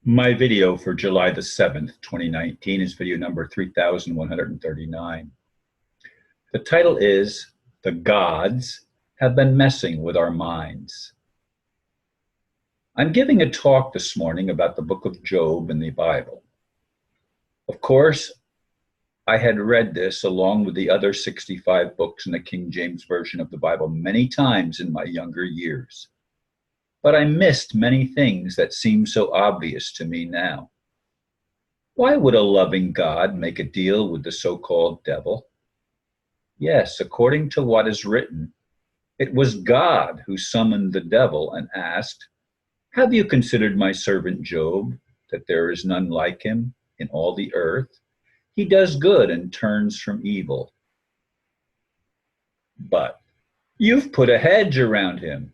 My video for July the 7th, 2019 is video number 3139. The title is The Gods Have Been Messing with Our Minds. I'm giving a talk this morning about the book of Job in the Bible. Of course, I had read this along with the other 65 books in the King James Version of the Bible many times in my younger years. But I missed many things that seem so obvious to me now. Why would a loving God make a deal with the so-called devil? Yes, according to what is written, it was God who summoned the devil and asked, "Have you considered my servant Job, that there is none like him in all the earth? He does good and turns from evil. But you've put a hedge around him.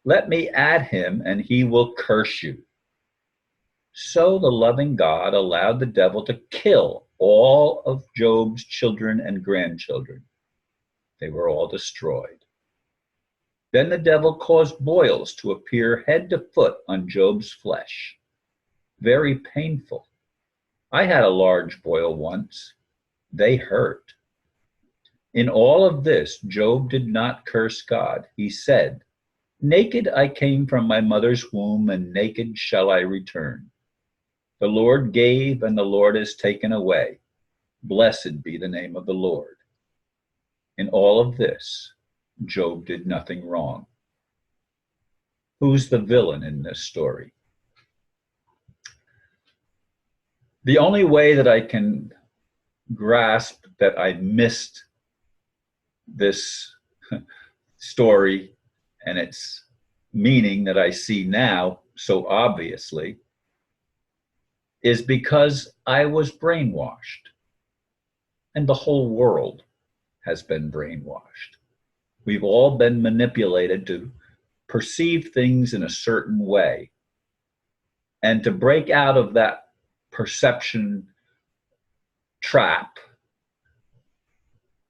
Let me at him, and he will curse you." So the loving God allowed the devil to kill all of Job's children and grandchildren. They were all destroyed. Then the devil caused boils to appear head to foot on Job's flesh. Very painful. I had a large boil once. They hurt. In all of this, Job did not curse God. He said, "Naked I came from my mother's womb, and naked shall I return. The Lord gave, and the Lord has taken away. Blessed be the name of the Lord." In all of this, Job did nothing wrong. Who's the villain in this story? The only way that I can grasp that I missed this story and its meaning that I see now so obviously is because I was brainwashed, and the whole world has been brainwashed. We've all been manipulated to perceive things in a certain way, and to break out of that perception trap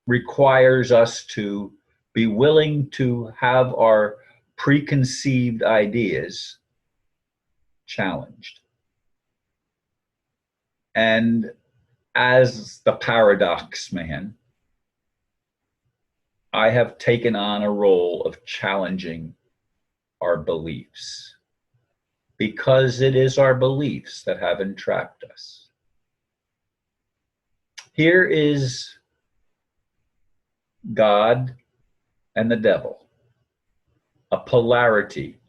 requires us to be willing to have our preconceived ideas challenged. And as the paradox man, I have taken on a role of challenging our beliefs, because it is our beliefs that have entrapped us. Here is God and the devil, a polarity.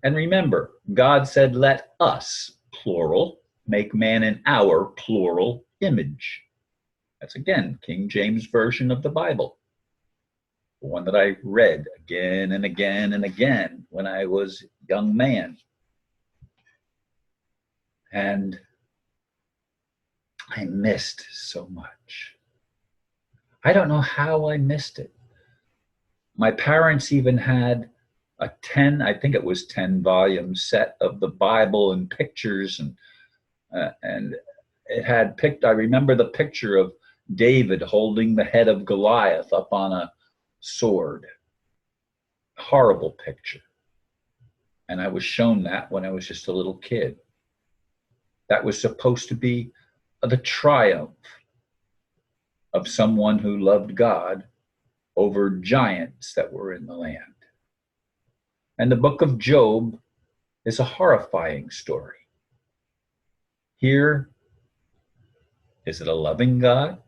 And remember, God said, "Let us," plural, "make man in our," plural, "image." That's again, King James Version of the Bible. The one that I read again and again and again when I was a young man. And I missed so much. I don't know how I missed it. My parents even had a 10 volume set of the Bible and pictures, and it had I remember the picture of David holding the head of Goliath up on a sword. Horrible picture. And I was shown that when I was just a little kid. That was supposed to be the triumph of someone who loved God over giants that were in the land. And the book of Job is a horrifying story. Here, is it a loving God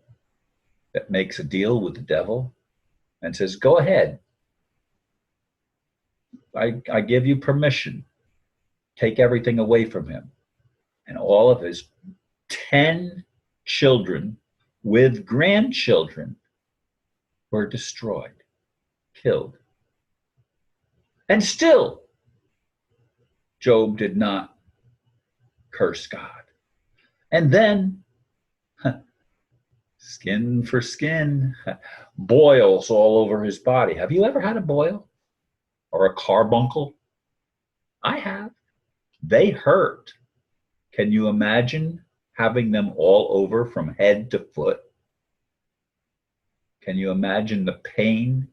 that makes a deal with the devil and says, "Go ahead. I give you permission. Take everything away from him." And all of his 10 children with grandchildren were destroyed, killed. And still, Job did not curse God. And then, skin for skin, boils all over his body. Have you ever had a boil or a carbuncle? I have. They hurt. Can you imagine having them all over from head to foot? Can you imagine the pain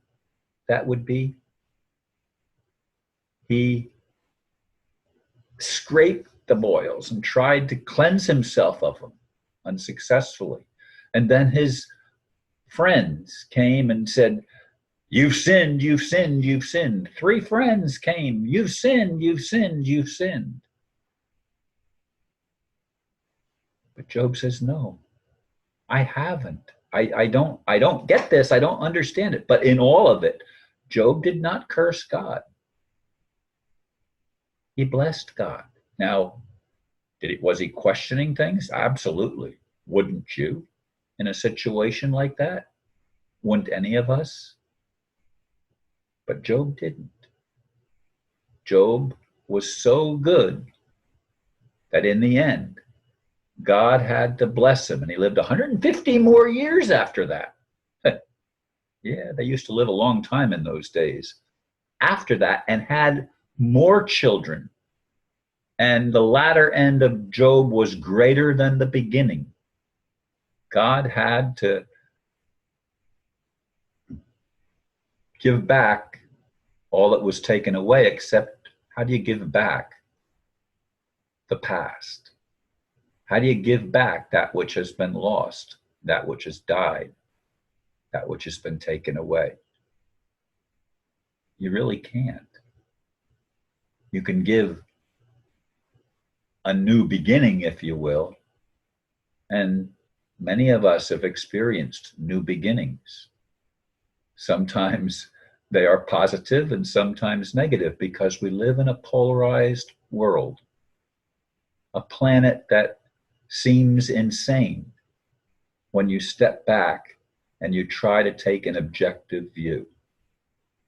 that would be? He scraped the boils and tried to cleanse himself of them unsuccessfully. And then his friends came and said, "You've sinned, you've sinned, you've sinned." Three friends came, "You've sinned, you've sinned, you've sinned." But Job says, "No, I haven't. I don't get this. I don't understand it." But in all of it, Job did not curse God. He blessed God. Now, was he questioning things? Absolutely. Wouldn't you? In a situation like that? Wouldn't any of us? But Job didn't. Job was so good that in the end, God had to bless him, and he lived 150 more years after that. Yeah, they used to live a long time in those days. After that, and had more children. And the latter end of Job was greater than the beginning. God had to give back all that was taken away, except how do you give back the past? How do you give back that which has been lost, that which has died, that which has been taken away? You really can't. You can give a new beginning, if you will, and many of us have experienced new beginnings. Sometimes they are positive and sometimes negative because we live in a polarized world, a planet that seems insane when you step back and you try to take an objective view.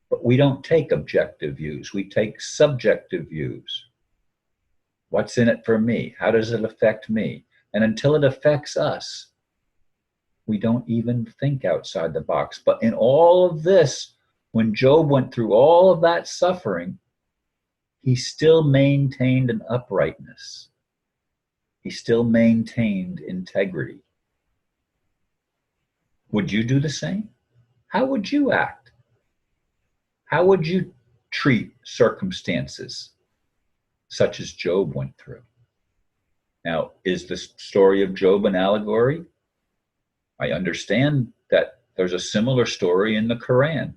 But we don't take objective views, we take subjective views. What's in it for me? How does it affect me? And until it affects us, we don't even think outside the box. But in all of this, when Job went through all of that suffering, he still maintained an uprightness. He still maintained integrity. Would you do the same? How would you act? How would you treat circumstances such as Job went through? Now, is the story of Job an allegory? I understand that there's a similar story in the Quran.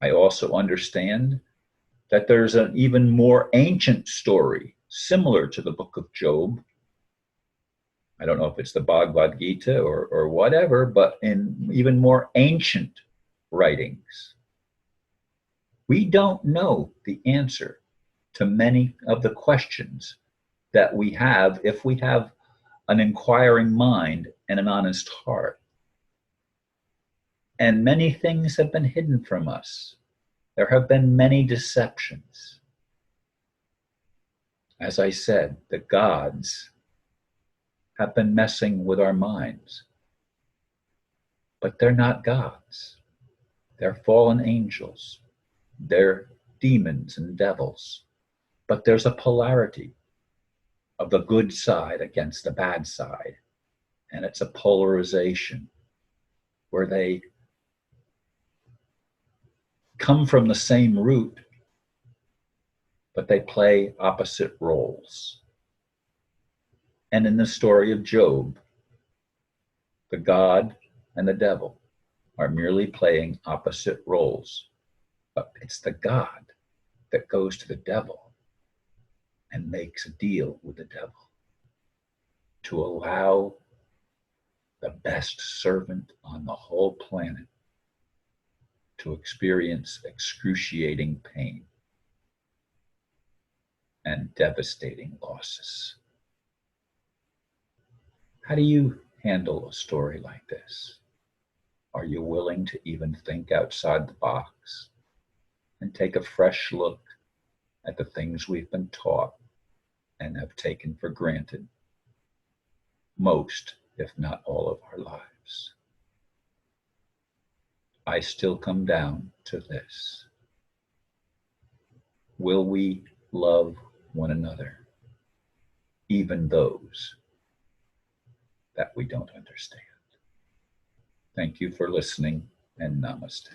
I also understand that there's an even more ancient story similar to the book of Job. I don't know if it's the Bhagavad Gita or whatever, but in even more ancient writings. We don't know the answer to many of the questions that we have if we have an inquiring mind and an honest heart. And many things have been hidden from us. There have been many deceptions. As I said, the gods have been messing with our minds. But they're not gods. They're fallen angels. They're demons and devils. But there's a polarity of the good side against the bad side. And it's a polarization where they come from the same root, but they play opposite roles. And in the story of Job, the God and the devil are merely playing opposite roles. But it's the God that goes to the devil and makes a deal with the devil to allow the best servant on the whole planet to experience excruciating pain and devastating losses. How do you handle a story like this? Are you willing to even think outside the box and take a fresh look at the things we've been taught and have taken for granted most, if not all, of our lives? I still come down to this. Will we love one another, even those that we don't understand? Thank you for listening, and namaste.